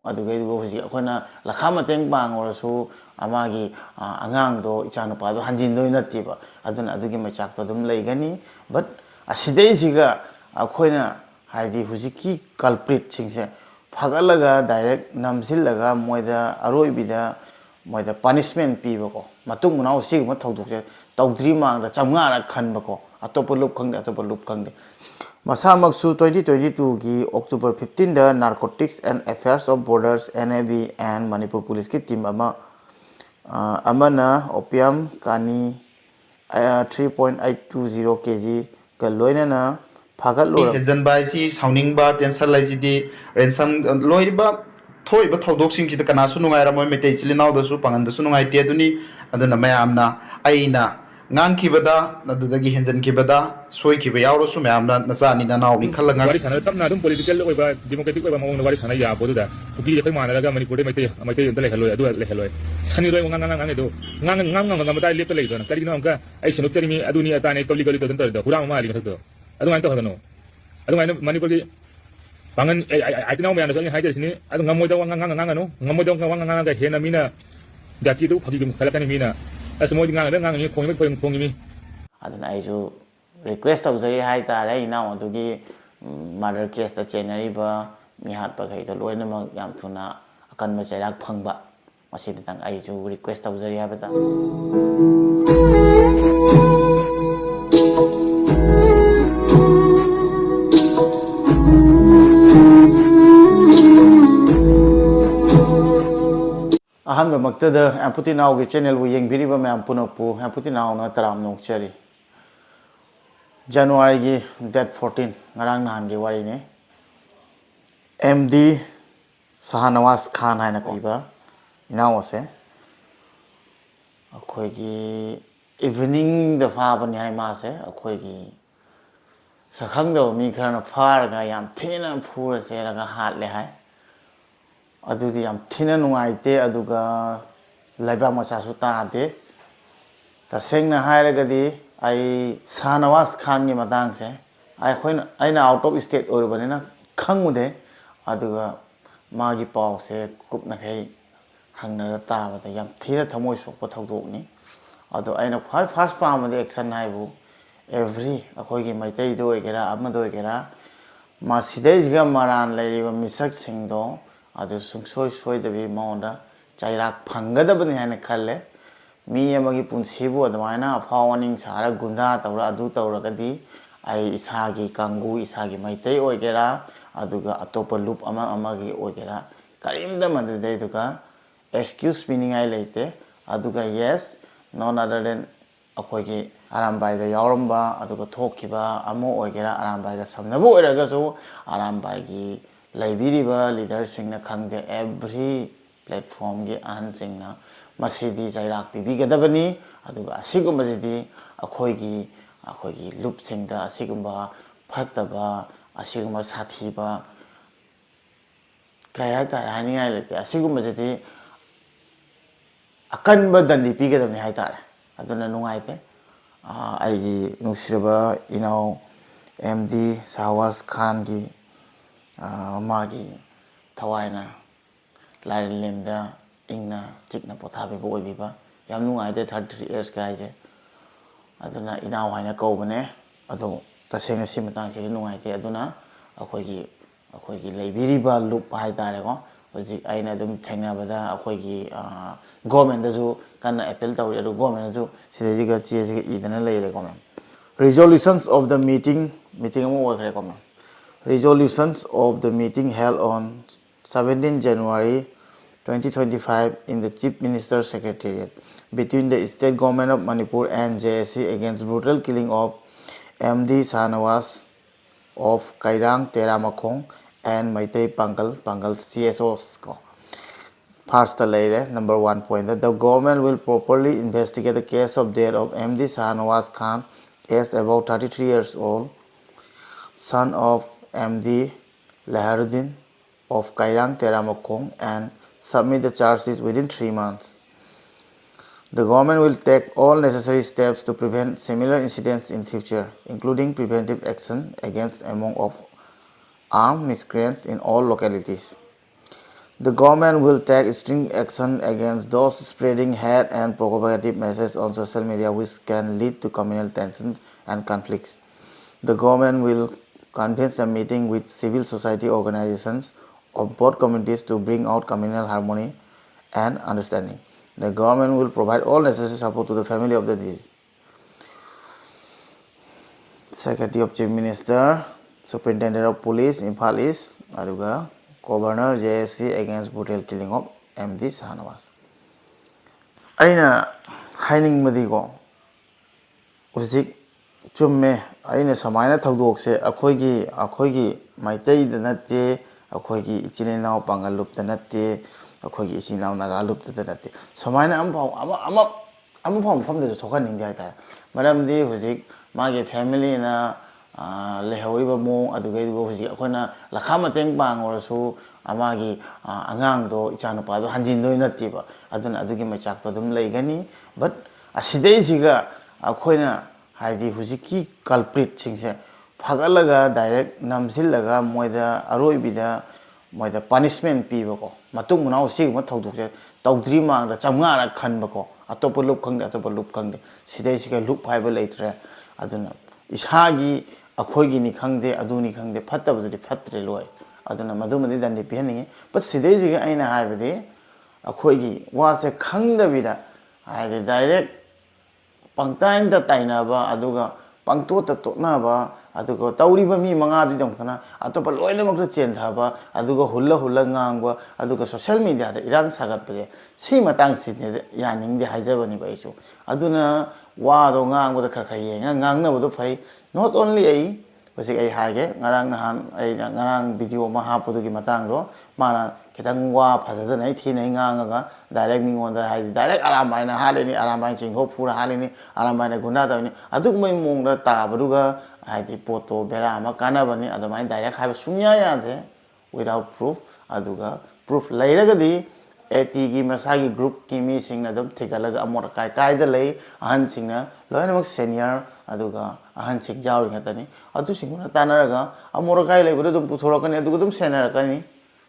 ꯑꯗꯨꯒꯩꯗꯨ ꯍꯧꯖꯤꯛ ꯑꯩꯈꯣꯏꯅ ꯂꯈꯥ ꯃꯇꯦꯡ ꯄꯥꯡꯉꯨꯔꯁꯨ ꯑꯃꯒꯤ ꯑꯉꯥꯡꯗꯣ ꯏꯆꯥꯅꯨꯄꯥꯗꯣ ꯍꯟꯖꯤꯟꯗꯣꯏ ꯅꯠꯇꯦꯕ ꯑꯗꯨꯅ ꯑꯗꯨꯒꯤ ꯃꯆꯥꯛꯇꯣ ꯑꯗꯨꯝ ꯂꯩꯒꯅꯤ ꯕꯠ ꯑꯁꯤꯗꯩꯁꯤꯒ ꯑꯩꯈꯣꯏꯅ ꯍꯥꯏꯗꯤ ꯍꯧꯖꯤꯛꯀꯤ ꯀꯜꯄ꯭ꯔꯤꯠꯁꯤꯡꯁꯦ ꯐꯒꯠꯂꯒ ꯗꯥꯏꯔꯦꯛ ꯅꯝꯁꯤꯜꯂꯒ ꯃꯣꯏꯗ ꯑꯔꯣꯏꯕꯤꯗ ꯃꯣꯏꯗ ꯄꯥꯅꯤꯁꯃꯦꯟ ꯄꯤꯕꯀꯣ ꯃꯇꯨꯡ ꯃꯅꯥꯎ ꯁꯤꯒꯨꯝꯕ ꯊꯧꯗꯣꯛꯁꯦ ꯇꯧꯗ꯭ꯔꯤ ꯃꯥꯡꯗ 500ꯔꯛ ꯈꯟꯕꯀꯣ ꯑꯇꯣꯞꯄ ꯂꯨꯞ ꯈꯪꯗꯦ ꯑꯇꯣꯞꯄ ꯂꯨꯞ ꯈꯪꯗꯦ ꯃꯁꯥꯃꯛꯁꯨ 2022ꯒꯤ ꯑꯣꯛꯇꯣꯕꯔ 15ꯗ narcotics and affairs of borders NAB and Manipur ꯄꯨꯂꯤꯁꯀꯤ ꯇꯤꯝ ꯑꯃꯅ ꯑꯣꯄꯤꯌꯝ ꯀꯥꯅꯤ 3.820 kg ꯒ ꯂꯣꯏꯅꯅ ꯐꯥꯒꯠꯂꯨꯔꯕ ꯍꯦꯟꯖꯟꯕ ꯍꯥꯏꯁꯤ ꯁꯥꯎꯅꯤꯡꯕ ꯇꯦꯟꯁꯟ ꯍꯥꯏꯁꯤꯗꯤ ꯔꯦꯟꯁꯝ ꯂꯣꯏꯔꯤꯕ ꯊꯣꯛꯏꯕ ꯊꯧꯗꯣꯛꯁꯤꯡꯁꯤꯗ ꯀꯅꯥꯁꯨ ꯅꯨꯡꯉꯥꯏꯔꯝꯃꯣꯏ ꯃꯩꯇꯩ ꯏꯆꯤꯜ ꯏꯅꯥꯎꯗꯁꯨ ꯄꯥꯡꯒꯟꯗꯁꯨ ꯅꯨꯡꯉꯥꯏꯇꯦ ꯑꯗꯨꯅ ꯃꯌꯥꯝꯅ ꯑꯩꯅ ꯉꯥꯡꯈꯤꯕꯗ ꯑꯗꯨꯗꯒꯤ ꯍꯦꯟꯖꯟꯈꯤꯕꯗ ꯁꯣꯏꯈꯤꯕ ꯌꯥꯎꯔꯁꯨ ꯃꯌꯥꯝꯅ ꯅꯆꯥꯅꯤ ꯅꯅꯥꯎꯅꯤ ꯈꯜꯂꯒ wari sana tapna adum political oiba democratic oiba mawong wari sana ya bodu da kuki yekai manalaga manipur de maitai unta lehaloi adu lehaloi sani roi ngang edo ngang mata lepta lei dona kali no amka ai sinu terimi adu ni atane kali kali don tar da hura ma ali masak adu ngai to hagano adu ngai manipur gi pangan ai tinau me ana sani haide sini adu ngamoi da ngang no ngamoi da ngang ga hena mina jati du phagi gum khala kan mina asmoi ngang ni khongi mi aduna aisu request tawjai hai tare inau adugi murder case ta chenariba mihatpa khaida loinamak yam thuna akanma chairak phangba masi bitang aisu request tawjari habata अहम मक्तद एम्पुटी नाव के channel वो येंबिरिबा ma'am पुनपु एम्पुटी नाव न तराम नोकचरी जनवरी की date 14 ngarang nahan ge wari ne MD Shahnawaz Khan haina koiba Enao se akhoi gi evening da fa ban hai ma se akhoi gi sakhang do mi khana phar ga yam thina phura se ra ga hat le hai adudi yam thina nungaite aduga laiba macha su ta de ta sengna haira ga di ai Shahnawaz Khan gi matang se ai khoina aina out of state or banena khangude aduga magi paw se kupna khai hangna ta ba da yam thina thamoi sokpa thodok ni ado aina khwai first pa ma de action haibu every akhoi gi maitai do egera amma do egera ma sidai jiga maran laiba misak singdo adu sungsoi soi da bi maunda chairak phangada bani hana khalle mi amagi punsibu admaina afawaning sara gunda tawra adu tawra gadi ai isagi kangu isagi maitai oigera aduga atopa loop amagi oigera karimda madudai duga excuse meaning ai leite aduga yes none other than akhoi arambai da yauramba aduga thokiba amo oigera arambai da samnabu oiraga so arambai gi laibiriba leader singna khangde every platform gi an singna masidi jairak pibi gadabani aduga asigumba jidi akhoi gi loop singda asigumba phattaba asigumba sathiba kaya ta hani ai lete asigumba jidi akanba dandi pi gadabani hai tare aduna nungaite aigi nusiraba Enao MD Shahnawaz Khan gi magi thawaina Lemna ingna chikna pothabe boy biba yam nungaite 33 years kai je aduna Enao haina kaubane ado tasengna simatang se nungaite aduna akhoi gi leibiriba loop hai tare ko hoji aina dum thengnabada akhoi gi government da ju kana appeal tawri adu government ju sidai ga che se idana leire ko mem resolutions of the meeting amu wa ko mem resolutions of the meeting held on 17 January 2025 in the Chief Minister's Secretariat between the State Government of Manipur and JSC against brutal killing of MD Shahnawaz of Kairang Teramakhong and Maitai Pangal CSOs. First, number 1 point that the government will properly investigate the case of death of MD Shahnawaz Khan, aged about 33 years old, son of MD Laharuddin of Kairang Teramakhong, and submit the charges within 3 months. The government will take all necessary steps to prevent similar incidents in future, including preventive action against among of armed miscreants in all localities. The government will take strict action against those spreading hate and provocative messages on social media which can lead to communal tensions and conflicts. The government will convene a meeting with civil society organizations of both communities to bring out communal harmony and understanding. The government will provide all necessary support to the family of the deceased. Secretary of Chief Minister, Superintendent of Police, Imphal East, aduga Governor JSC against brutal killing of MD Shahnawaz. Aina haining madigo uzik chumme aina samaina thawdokse akhoigi maitai da natte akhoigi ichinenao pangalup da natte akhoigi ichinenao nagalup da natte samaina am phom da thokan ning dai ta maramdi huzik mage family na lehoriba mo adugai huzik akhona lakha mateng bang orasu amagi angang do ichanupa do hanjin do natiba aduna adugi machak to dum leigani but asidei siga akhoina haidi huziki culprit singse phagalaga direct namsilaga moida aroibida moida punishment pibako matung munau sigma thawdukse tawdri mangda chamnga ra khanbako atopa lup khangde sidai siga lup haiba leitre aduna ishagi akhoi ni khangde aduni khangde phattabudi phatre loi aduna madumadi dandi pihaningi but sidai siga aina haibade akhoi gi wase khangdabida haide direct pangtain da tainaba aduga pangto ta toknaba aduga tawriba mi manga du dongtana atopa loina makra chen thaba aduga hulla ngangwa aduga social media da irang sagat pe si matang si yaning de haijabani baichu aduna wa do ngangwa da khakha yenga ngangna bodo phai not only ai basi ai haige ngarang nahan ai ngarang video ma ha podu gi matang ro mana kitang wa phajada nai thi nai ngangaga direct mingon da hai direct aramai na haleni aramai chingho phura haleni aramai na guna da ni aduk mai mong da ta baduga hai di poto bera ma kana bani adamai direct hai sunya ya de without proof aduga proof lairaga di eti gi masagi group ki mi sing na dum thigalaga amor kai da lei ahan sing na loina mak senior aduga ahan sing jaw ring atani adu sing na tanaraga amor kai lei bodu dum puthorokani aduga dum senior kani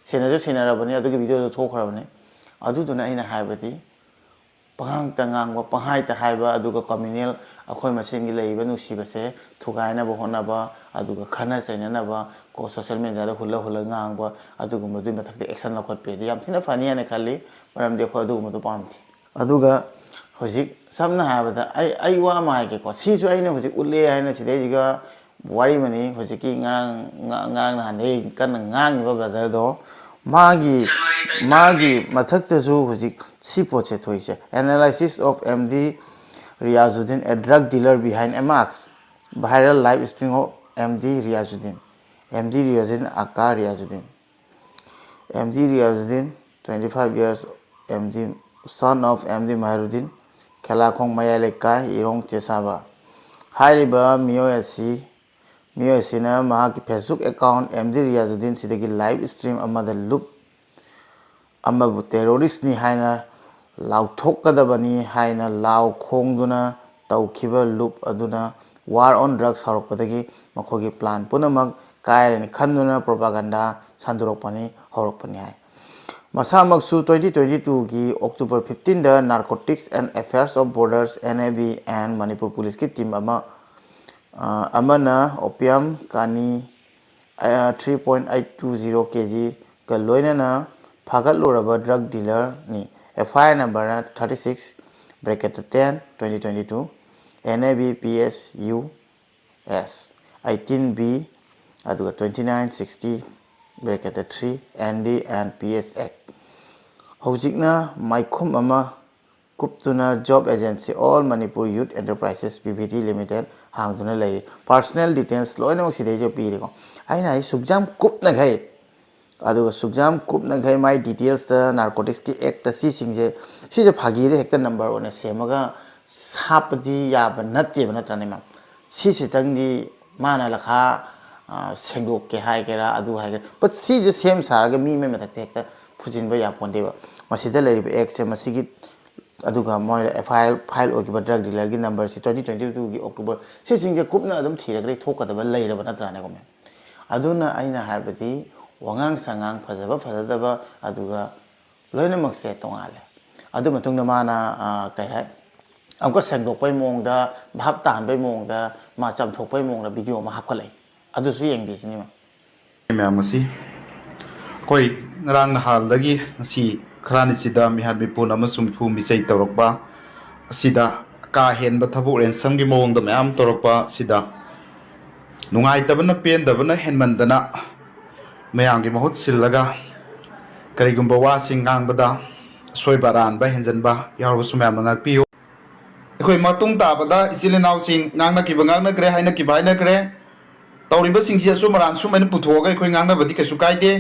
senarabani adugi video thokhrabani aduduna aina haibadi pahang tangangwa pahai ta haiba aduga communal akhoi masengi leiba nusibase thugaina bo honaba aduga khana chainana ba ko social media da hulla ngangba aduga madu mathakte action lakhot pe yam thina fani ane khali maram dekho aduga madu pamthi aduga hojik samna haibada ai wa ma ke ko sisu aina hojik ulle haina sidai jiga wari mani hojiki ngarang na hane kan ngang ba brother do magi mathakta su hojik si poche thoise analysis of MD Riyazuddin, a drug dealer behind a mask, viral live stream of MD Riyazuddin Aka Riyazuddin 25 years MD son of MD Mahiruddin Khelakong Mayaleka Irong Chesaba Haiba Miyosina Mahaki Facebook account MD Riyazuddin Sidagi live stream amada loop amabu terrorist ni haina lau thokadabani haina lau khongduna tawkhiba loop aduna war on drugs horokpadagi makhogi plan punamak kairani khanduna propaganda sanduropani horokpani hai masamaksu 2022 gi October 15 da Narcotics and Affairs of Borders NAB and Manipur Police ki team amana opium kani 3.820 kg ka loinana phagat loraba drug dealer ni FIR number 36 bracket 10 2022 NAB PSU S 18B aduga 2960 bracket 3 ND and PS Act hojikna maikhum ama kuptuna job agency all Manipur Youth Enterprises PVT Limited hangduna lay personal details loina sidai je piriko aina sugjam kupna gai aduga sugjam kupna gai my details the narcotics ki act si singje si je phagi de hekta number one semaga sapdi ya banati banatane ma si tangdi mana lakha sengok ke hai kera adu hai kera but si je same saraga mi me mata hekta phujinba ya pondeba masida lay act se masigi aduga moi FIR file ogiba drug dealer gi number si 2022 gi October si singje kupna adum thiragre thokadaba leiraba natrane ko me aduna aina habati wangang sangang phajaba phajadaba aduga loinamok se tongale adu matungda mana kai hai amko sengdokpai mongda bhap tanbai mongda ma chamthokpai mongda video ma hapkalai adu su yeng bisini ma ma'am कोई रंग हाल खरानी मिहाद मिपुन मिफू मिचई तौरप का हेनब थबुक रेंसम की मौंग ma'am तौरप नुंगाइतबना पेंदबना हेनमंदना ma'am की महुत सिल्लगा करिगुंबा washing गांगबदा सोयबा रानबा हेंजनबा यावबसु ma'am नागपियो अखोय मतुंग ताबदा इचिल इनाउसिंग गांगनक्रे हाइनक्रे तौरीबसिंगसि असुमरान Schuman पुथोगा अखोय गांगनबदि कैसु कायदे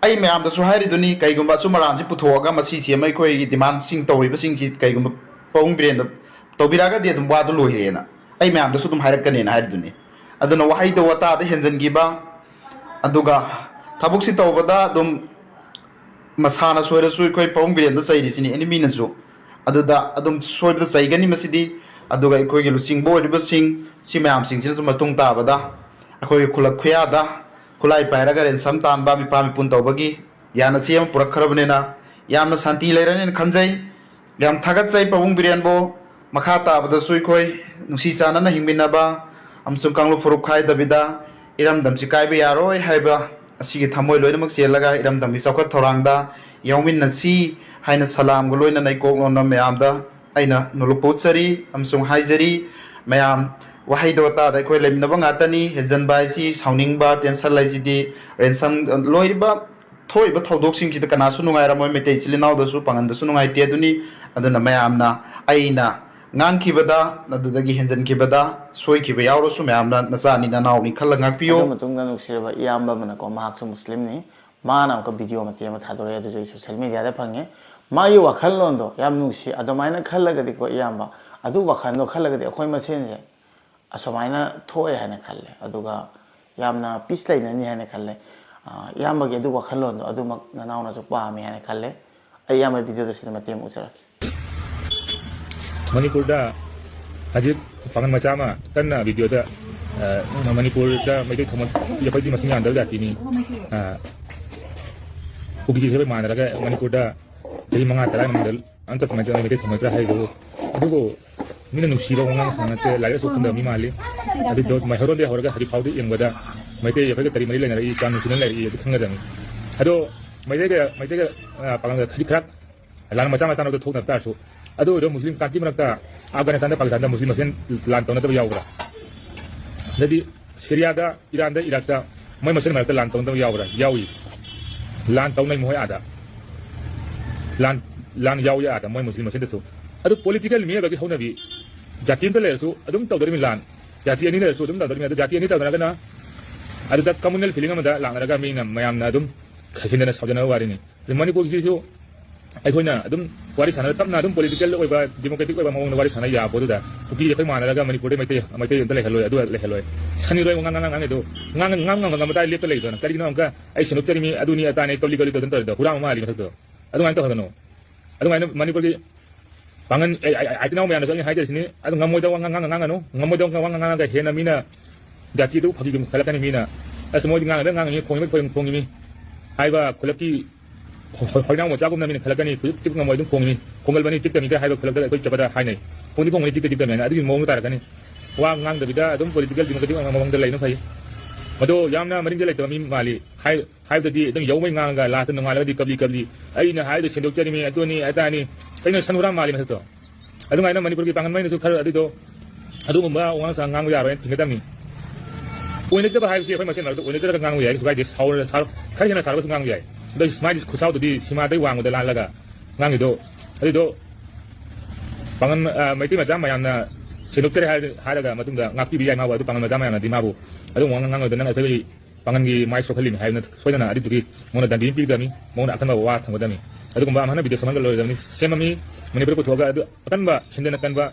आई मैमदसु हाइरिदुनी कैगुंबा असुमरानसि पुथोगा मसिसि अमै अखोय डिमांडसिंग तौरीबसिंगसि कैगुंबा पौंग ब्रेंद तौबिरागदि अदुम वादु लोहिरेना आई मैमदसु दुम हाइरकनेना हाइरिदुनी अदुना वाहाइदो वतादा हेंजनगिबा अदुगा थबुकसि तौबदा दुम मसाना सोयरसु अखोय पौंग ब्रेंद चैरिसिनी एनिमीनसु अदुदा अदुम सोयबदा चैगनी मसिदि अदुगा अखोयगि लुचिंगबो ओरिबसिंग सि मैमसिंगसिनसु मतुंग ताबदा अखोय खुलक खुयादा खुलाई पायरगा रेंसम तानबा मिपा मिपुन तौबगी याना same पुरखरबनेना यामना शांति लेरने खंजै याम थागतसै पबुंग बिरेनबो मखा ताबदसु अखोय नुसी चानना हिंमिनबा अमसुम कांगलु फुरुक खाय दबिदा इरमदमसि कायबे यारोय हायबा असिगे थमोय लोइनमक सेलगा इरमदमनि चौखत थौरांगदा यौमिननसि हायना सलाम गो लोइना नैकोगनम मयामदा आइना नुलुपोचरी अमसुम हायजरी मयाम वहाइदोता अखोय लेमिनबा ngaतनी हेजनबा सि साउनिंगबा टेंशन लाइजिदि रेंसम लोइबा थोइबा थौदोकसिंगसिदा कनासु नुंगायरामोय मेतै सिलिनाउदसु पांगनदसु नुंगाइते अदुनी अदुना मयामना आइना ngang adudagi henjan kibada soi kiba yauro मैमना नचानी ननाउनी खल्ला ngakpiyo matungda nuksiraba iyamba mana ko mahaksu muslim ni mana ko video mate ma thadore adu social media da phange ma yu wakhalon do yam nuksi adomaina khallaga di ko iyamba adu wakhando khallaga di akhoi ma chen je asomaina thoe hana khalle aduga yamna peace laina ni hana khalle iyamba ge adu wakhalon do adu mak nanauna chu pa mi hana khalle ayama video da sin mate mu charaki मणिपुरदा हजिक Pangan मचामा कन्ना वीडियोदा मणिपुरदा मैदै थमन यफैदि मसिं आंदल जातिनि उगिगे हेबे मानरागा मणिपुरदा जै मंगा तरा मंडल अंत मजा मैदै थमकरा हाइदो अदुगो मिना नुसिबा वंगां सांगते Lyra सुखंदा मी माले अदि दो महरोदे हरगा हरि फाउदि यंगदा मैदै यफैगा तरि मरि लेना इ कानु सिनल लाइ इ खंगदम अदो मैदैगा पांगन खरि खराक लान मचा मचा नो थोक नतासु अदो मुस्लिम कांति मनकता अफगानिस्तान पाकिस्तान मुस्लिम मसेन लान तौनतब यावरा लदी सीरिया ईरान इराक मैं मसेन मनकता लान तौनतब यावरा यावी लान तौनई मोय आदा लान याव या आदा मैं मुस्लिम मसेन दसु अदो पॉलिटिकल मी बगे होनबी जाति त लेरसु अदुम तौदरमी लान जाति अनि लेरसु अदुम तौदरमी अदो जाति अनि तौदरगना अदो कम्युनल फीलिंग अमदा लांगरगा मीना मयामना अदुम खहिनना सजना वारिनी मणिपुर जिसु अखोना अदुम वारी साना तपना अदुम पॉलिटिकल ओइबा डेमोक्रेटिक ओइबा मौन वारी साना या बोदुदा कुकी अखै मानरागा मणिपुर मैते अदु लेखलोय अदु लेखलोय सनी रोय ngang edo ngang mata lepta leidona karigino amka ai senuteri mi aduni atane toli goli todon todon hurama mali mathdo adu ngai to hagano adu ngai manipur gi pangan ai tinau myan sani haide sini adu ngamoi da ngang ano ngamoi da ngang ga hena mina jati du phagi gum khalakani mina asmoi ngang da ngang ni khongi mi haiba khulaki होइनाव मचा गुमना मिन खलकनी टिक नमय दुम खोंगनि खोंगल बनी टिक तमी हाइबो खलक दै चबदा हाइनै खोंनि खोंगनि टिक टिक तमी अदि मोंग तारकनी वा ngang दबिदा दुम पॉलिटिकल डेमोक्रेटिक मोंग द लैनो फै मदो यामना मरिंग लै तमी माली हाइ ददि दुम यौमै ngang गा लात नंगाला दि कबली अइना हाइ द सेंदोक चरी मी अतोनी अतानी कैनो सनुरा माली मथतो अदु माइना मणिपुर की पांगन माइना सु खर अदि दो अदु गुम्बा वांग सा ngang यारो थिंगदमी ओइने जब हाइ से फै मसेन लग ओइने जब ngang याइ सुगाइ दि साउर सार खैना सारबस ngang याइ द स्माइल खुसाउ दि सिमा दै वांग द लालगा ngang दो अदि दो पांगन मैति मजा मयामना सेनुक्तरे हारगा मतुंगा ngakpi bi yai mawa adu pangan maja mayamna di mabu adu ngang the नंग अखै Pangan gi mai sokhalin haibna soidana adi tugi mona dandi pi dami mona akan wa thangdami adu gumba amana video samangal lo dami semami manipur ko thoga adu akan ba hindana kan ba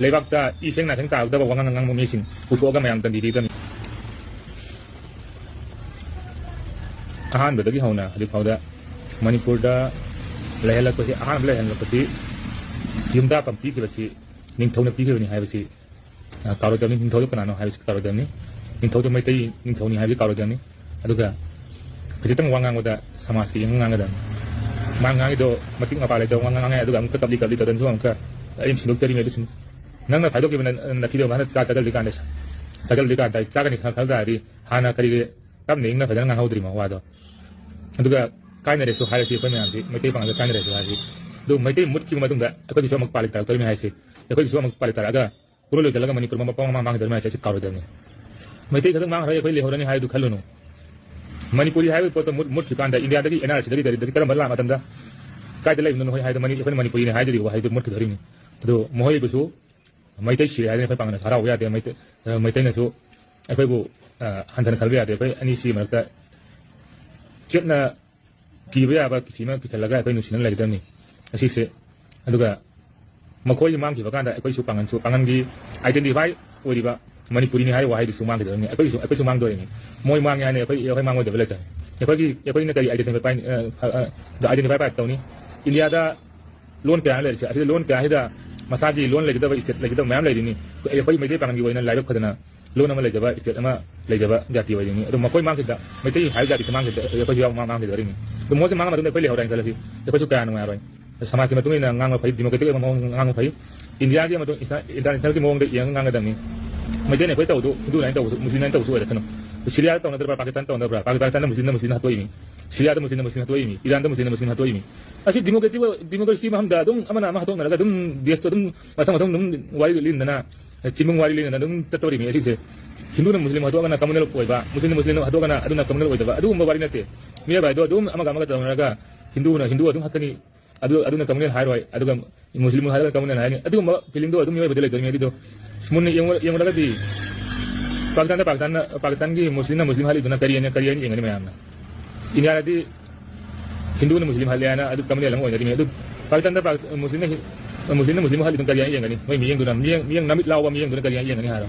leibakta I fengna thang ta da wangang mo mising ku thoga mayam dandi di dami ahan bedagi hauna hadi fauda manipur da lehla ko si ahan lehla ko si yumda pampi ki basi ning thona pi ki ni haibasi karo dami ning thodo kana no haibasi karo dami ning thodo mai tai ning thoni haibi karo dami aduga khajitang wangang oda samas ki ngang ngadam mangang ido matik ngapa lejo ngang ngang adu am ka kabli kabli tadan so am ka in sinuk tari medu sin nang na phaido ki ban na tido mana cha chagal likan des chagal likan dai cha gani khal khal dari hana kari kam ning na phajan ngang haudri ma wado aduga kai na resu hai si ko me amji mai te pang kai na resu hai do mai te mut ki ma dung da ko di so mak palik tar tori me hai si ko di so mak palik tar aga puro le jalaga manipur ma pang mang dar mai sai karu da ni mai te khadang mang hai ko le horani hai du khalunu Manipuri hai po to mut kan da India dagi NRC dagi karam la matam da kai da lai no hai da mani ko Manipuri ne hai dagi hai da mut ki dhari ni to mohoi bu su mai tai shi hai ne pang na thara ya de mai tai na su ai bu han than khal ya de kai ani si ma ta chetna ki ba ba ki ma ki chalaga kai nu sinan lai da ni asi se aduga Makhoi mang ki ba kan da kai su pangan gi identify ori ba Manipuri ni hai wa hai du su mang ki dhari ni kai su mang do ni moi mang ya ne kai mang mo de veleta kai na kai identify pa da identify pa to ni India da loan ka le asi loan ka hida masagi loan le da state le da mam le ni kai mai de pang gi wena lai khadana loan ama le jaba state ama le jaba jati wa ni ado makoi mang ki da mai te hai jati mang ki da kai su mang ki da ni do mo ke mang ma do kai le horan salasi kai su ka na ngai समाज के मतुंग ngang phai democratic ngang phai India के मतुंग international के मोंग yang ngang da ni mai ne phai tau du lai tau muslim tau su da thano Syria tau na da Pakistan tau na da Pakistan muslim hatoi mi Syria da muslim hatoi mi Iran da muslim hatoi mi asi democracy ma ham da dum amana ma hatong na ga dum desh to dum mathang dum wari lin na chimung wari lin na dum tatori mi asi se Hindu na muslim hatong na communal poi ba muslim hatong na aduna communal poi ba adu ma wari na te mi ba do dum amaga tau na ga Hindu adum hakani aduna communal hai aduga muslim hai communal hai ni adu ma feeling do adum mi bedele do mi do smun yang daga di Pakistan ki muslim hali duna kariyan ni ngani mayam na India di Hindu na muslim hali ana adu communal lang oi mi adu Pakistan da muslim hali duna kariyan ngani mai mi yang duna mi yang namit lawa mi yang duna kariyan ngani haro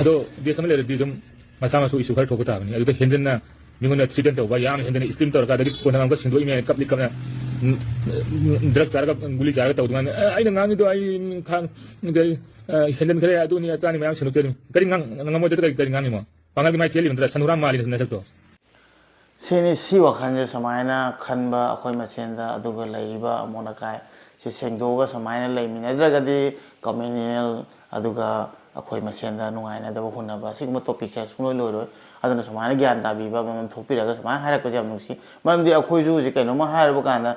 ado dia samale di dum masama su isu khar thokota ni adu to hendan na mingon accident to ba yam hendan stream to ka dagi ko nang ka sindoi me kapli kapna drug chara guli chara to dungan ai na ngang do ai khang gai hendan khare adu ni atani mayam sinu teri kari ngang mo de kari ngang ni mo pangal ki mai theli mtra sanuram mali na to sini si wakhan je samaina khanba akhoi masenda aduga laiba amona kai se sengdoga samaina laimina dragadi communal aduga akhoi masenda nungaina da hunna ba sigma topic sa sunoi loi aduna samaina gyan ta bi ba mam thopi raga samaina hara ko jam nusi mam di akhoi ju je kaino ma hara ba kana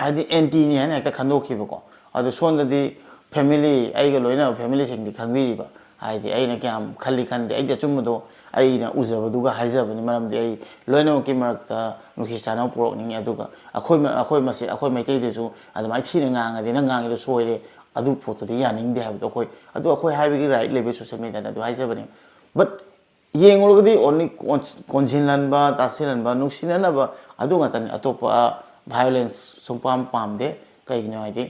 adi anti ni hana ka khando ki ba ko adu sonda di family ai ga loina family sing di khangbi ba ai di ai na kyam khali khan di ai da chum do ai na uzaba du ga haiza ba ni maram di ai loina ki marak ta nuki chana pro ni aduga akhoi masi akhoi mai te de ju adu mai thi nga nga di na nga ngi do soire adu photo di yaning de ha do khoi adu akhoi hai bi right level social media da du haiza ba ni but yengol gadi only konjinlan ba tasilan ba nuksina ba adu nga tan atopa violence sompam pam de kai gno ai di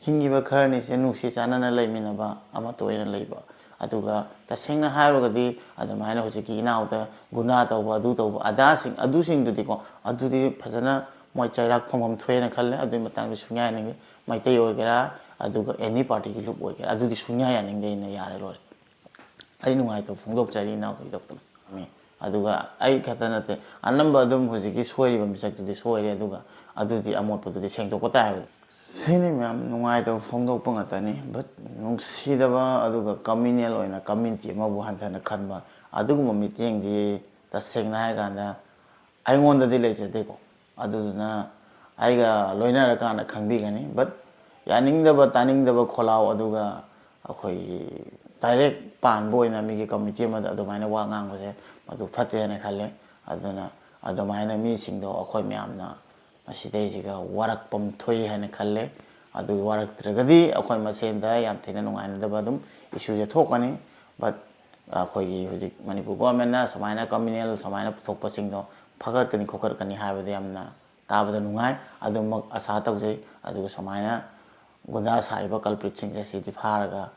hingi ba khar ni se nuksi chana na laimina ba ama toina leiba aduga tasengna hairo gadi adamaina hoji ki Enao da guna to ba ada sing du di ko adu di phajana moi chairak phom thwe na khalle adu matang sunya ni mai te oi gara aduga any party ki lup oi gara adu di sunya ya ning de na yare lo ai nungai to phongdok chari Enao ki dok mi aduga ai khatana te anamba dum hoji ki soi ba misak tu di soi re aduga adu di amot pu di seng to ko ta sini mam nungai to phongdok pang atani but nung sida ba aduga communal oina community ma bu hantana khanba adugu ma meeting di ta seng na ga na ai ngon da di le je de ko aduna ai ga loina ra kana khangbi gani but yaning da ba taning da ba kholao aduga akhoi direct pan boy na mi ki committee ma da adumai na wa ngang ba se madu phate na khalle aduna adumai na mi sing do akhoi myam na asidejiga warak pam thoi hane khalle adu warak tragadi akhoi masenda yam thina nungaina da badum issue je thokani but akhoi gi hojik manipur government na samaina communal samaina thokpa sing do phagar kani khokar kani haibada yamna tabada nungai adu mak asa tawjai adu samaina gunda saiba culprit sing je sidi pharaga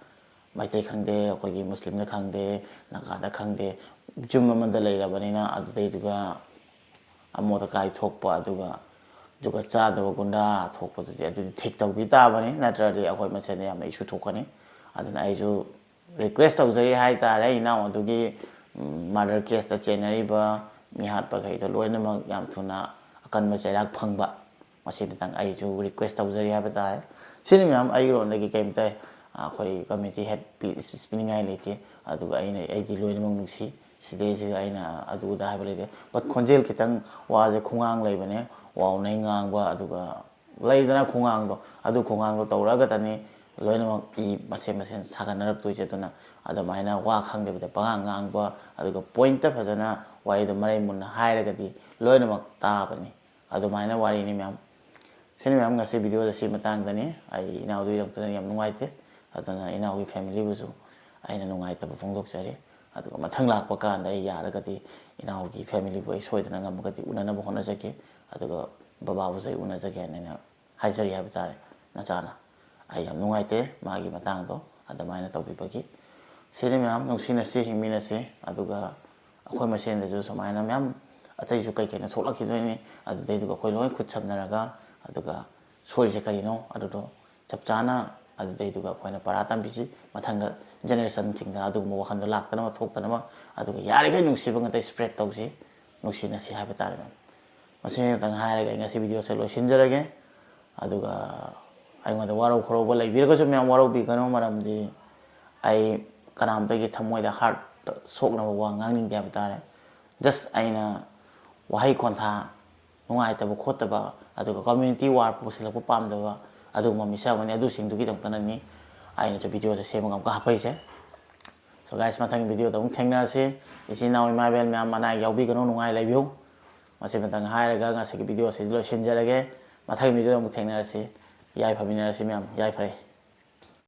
maitai khangde akhoi gi muslim na khangde naga da khangde jum mamanda leirabanina adu dei duga amoda kai thokpa aduga juga cha da gunda thokpa du adu thik taw bi ta bani natra de akhoi ma chene yam issue thokani aduna ai ju request taw jai hai ta re Enao adu gi murder case ta chenari ba ꯃꯤꯍꯥꯠꯄꯈꯩꯗꯣ ꯂꯣꯏꯅꯃꯛ ꯌꯥꯝ ꯊꯨꯅ ꯑꯀꯟꯕ ꯆꯩꯔꯥꯛ ꯐꯪꯕ ꯃꯁꯤ ꯃꯇꯥꯡ ꯑꯩꯁꯨ request ꯇꯧꯖꯔꯤ ꯍꯥꯏꯕ ꯇꯥꯔꯦ ꯁꯤꯅꯤ ꯃꯌꯥꯝ ꯑꯩꯒꯤꯔꯣꯝꯗꯒꯤ ꯀꯩꯝꯇ ꯑꯩꯈꯣꯏ ꯀꯝꯃꯤꯇꯤ ꯍꯦꯠ ꯁ꯭ꯄꯤꯆ ꯄꯤꯅꯤꯡꯉꯥꯏ ꯂꯩꯇꯦ ꯑꯗꯨꯒ ꯑꯩꯗꯤ ꯂꯣꯏꯅꯃꯛ ꯅꯨꯡꯁꯤ ꯁꯤꯗꯩꯁꯤꯗ ꯑꯩꯅ ꯑꯗꯨꯗ ꯍꯥꯏꯕ ꯂꯩꯇꯦ ꯕꯠ ꯈꯣꯟꯖꯦꯜ ꯈꯤꯇꯪ ꯋꯥꯁꯦ ꯈꯨꯡꯉꯥꯡ ꯂꯩꯕꯅꯦ ꯋꯥꯎꯅꯩ ꯉꯥꯡꯕ ꯑꯗꯨꯒ ꯂꯩꯗꯅ ꯈꯨꯡꯉꯥꯡꯗꯣ ꯑꯗꯨ ꯈꯨꯡꯉꯥꯡꯗꯣ ꯇꯧꯔꯛꯑꯒꯇꯅꯤ ꯂꯣꯏꯅꯃꯛ ꯃꯁꯦꯟ ꯁꯥꯒꯠꯅꯔꯛꯇꯣꯏꯁꯦ ꯑꯗꯨꯅ ꯑꯗꯨꯃꯥꯏꯅ ꯋꯥ ꯈꯪꯗꯕꯤꯗ ꯄꯉꯥꯡ ꯉꯥꯡꯕ ꯑꯗꯨꯒ ꯄꯣꯏꯟꯇ ꯐꯖꯅ ꯋꯥꯔꯤꯗꯣ ꯃꯔꯩ ꯃꯨꯟꯅ ꯍꯥꯏꯔꯒꯗꯤ ꯂꯣꯏꯅꯃꯛ ꯇꯥꯕꯅꯤ ꯑꯗꯨꯃꯥꯏꯅ ꯋꯥꯔꯤꯅꯤ ꯃꯌꯥꯝ ꯁꯤꯅꯤ ꯃꯌꯥꯝ ꯉꯁꯤ ꯚꯤꯗꯤꯑꯣꯗ ꯁꯤ ꯃꯇꯥꯡꯗꯅꯤ ꯑꯩ ꯏꯅꯥꯎꯗꯨꯒꯤꯗꯃꯛꯇ ꯌꯥꯝ ꯅꯨꯡꯉꯥꯏꯇꯦ ꯑꯗꯨꯅ ꯏꯅꯥꯎꯒꯤ ꯐꯦꯃꯤꯂꯤꯕꯨꯁꯨ ꯑꯩꯅ ꯅꯨꯡꯉꯥꯏꯇꯕ ꯐꯣꯡꯗꯣꯛꯆꯔꯤ ꯑꯗꯨꯒ ꯃꯊꯪ ꯂꯥꯛꯄ ꯀꯥꯟꯗ ꯑꯩ ꯌꯥꯔꯒꯗꯤ ꯏꯅꯥꯎꯒꯤ ꯐꯦꯃꯤꯂꯤꯕꯨ ꯑꯩ ꯁꯣꯏꯗꯅ ꯉꯝꯃꯒꯗꯤ ꯎꯅꯅꯕ ꯍꯣꯠꯅꯖꯒꯦ ꯑꯗꯨꯒ ꯕꯕꯥꯕꯨꯁꯨ ꯑꯩ ꯎꯅꯖꯒꯦ ꯍꯥꯏꯅ ꯑꯩꯅ ꯍꯥꯏꯖꯔꯤ ꯍꯥꯏꯕ ꯇꯥꯔꯦ ꯅꯆꯥꯅ ꯑꯩ ꯌꯥꯝ ꯅꯨꯡꯉꯥꯏꯇꯦ ꯃꯥꯒꯤ ꯃꯇꯥꯡꯗꯣ ꯑꯗꯨꯃꯥꯏꯅ ꯇꯧꯕꯤꯕꯒꯤ ꯁꯤꯅꯤ ꯃꯌꯥꯝ ꯅꯨꯡꯁꯤꯅꯁꯤ ꯍꯤꯡꯃꯤꯟꯅꯁꯤ ꯑꯗꯨꯒ ꯑꯩꯈꯣꯏ ꯃꯁꯦꯟꯗꯁꯨ ꯁꯨꯃꯥꯏꯅ ꯃꯌꯥꯝ ꯑꯇꯩꯁꯨ ꯀꯩꯀꯩꯅ ꯁꯣꯛꯂꯛꯈꯤꯗꯣꯏꯅꯤ ꯑꯗꯨꯗꯩꯗꯨꯒ ꯑꯩꯈꯣꯏ ꯂꯣꯏ ꯈꯨꯠ ꯁꯝꯅꯔꯒ ꯑꯗꯨꯒ ꯁꯣꯏꯔꯤꯁꯦ ꯀꯔꯤꯅꯣ ꯑꯗꯨꯗꯣ ꯆꯞ ꯆꯥꯅ ꯑꯗꯨꯗꯩꯗꯨꯒ ꯑꯩꯈꯣꯏꯅ ꯄꯔꯥ ꯇꯝꯕꯤꯁꯤ ꯃꯊꯪꯗ ꯖꯦꯅꯦꯔꯦꯁꯟꯁꯤꯡꯗ ꯑꯗꯨꯒꯨꯝꯕ ꯋꯥꯈꯟꯗꯣ ꯂꯥꯛꯇꯅꯕ ꯊꯣꯛꯇꯅꯕ ꯑꯗꯨꯒ ꯌꯥꯔꯤꯈꯩ ꯅꯨꯡꯁꯤꯕ ꯉꯇꯩ ꯁ꯭ꯄ꯭ꯔꯦꯗ ꯇꯧꯁꯤ ꯅꯨꯡꯁꯤꯅꯁꯤ ꯍꯥꯏꯕ ꯇꯥꯔꯦ ꯃꯌꯥꯝ ꯃꯁꯤ ꯑꯃꯇꯪ ꯍꯥꯏꯔꯒ ꯑꯩ ꯉꯁꯤ ꯚꯤꯗꯤꯑꯣꯁꯦ ꯂꯣꯏꯁꯤꯟꯖꯔꯒꯦ ꯑꯗꯨꯒ ꯑꯩꯉꯣꯟꯗ ꯋꯥꯔꯧ ꯈꯣꯔꯧꯕ ꯂꯩꯕꯤꯔꯒꯁꯨ ꯃꯌꯥꯝ ꯋꯥꯔꯧꯕꯤꯒꯅꯨ ꯃꯔꯝꯗꯤ ꯑꯩ ꯀꯅꯥꯝꯇꯒꯤ ꯊꯃꯣꯏꯗ ꯍꯥꯔꯠ ꯁꯣꯛꯅꯕ ꯋꯥ ꯉꯥꯡꯅꯤꯡꯗꯦ ꯍꯥꯏꯕ ꯇꯥꯔꯦ ꯖꯁ ꯑꯩꯅ ꯋꯥꯍꯩ ꯈꯣꯟꯊꯥ ꯅꯨꯡꯉꯥꯏꯇꯕ ꯈꯣꯠꯇꯕ ꯑꯗꯨꯒ ꯀꯝꯃ꯭ꯌꯨꯅꯤꯇꯤ ꯋꯥꯔ ꯄꯨꯁꯤꯜꯂꯛꯄ ꯄꯥꯝꯗꯕ ꯑꯗꯨꯒꯨꯝꯕ ꯃꯤꯁꯛ ꯑꯃꯅꯤ ꯑꯗꯨꯁꯤꯡꯗꯨꯒꯤꯗꯃꯛꯇꯅꯤ ꯑꯩꯅꯁꯨ ꯚꯤꯗꯤꯑꯣꯁꯦ ꯁꯦꯝꯃꯒ ꯑꯃꯨꯛꯀ ꯍꯥꯞꯄꯛꯏꯁꯦ ꯁꯣ ꯒꯥꯏꯁ ꯃꯊꯪꯒꯤ ꯚꯤꯗꯤꯑꯣꯗ ꯑꯃꯨꯛ ꯊꯦꯡꯅꯔꯁꯤ ꯏꯆꯤꯟ ꯏꯅꯥꯎ ꯏꯃꯥ ꯏꯕꯦꯜ ꯃꯌꯥꯝ ꯑꯅꯥ ꯑꯌꯦꯛ ꯌꯥꯎꯕꯤꯒꯅꯨ ꯅꯨꯡꯉꯥꯏ ꯂꯩꯕꯤꯌꯨ ꯃꯁꯤ ꯃꯇꯪ ꯍꯥꯏꯔꯒ ꯉꯁꯤꯒꯤ ꯚꯤꯗꯤꯑꯣꯁꯤꯗꯤ ꯂꯣꯏꯁꯤꯟꯖꯔꯒꯦ ꯃꯊꯪꯒꯤ ꯚꯤꯗꯤꯑꯣꯗ ꯑꯃꯨꯛ ꯊꯦꯡꯅꯔꯁꯤ ꯌꯥꯏꯐꯃꯤꯟꯅꯔꯁꯤ ꯃꯌꯥꯝ ꯌꯥꯏꯐꯔꯦ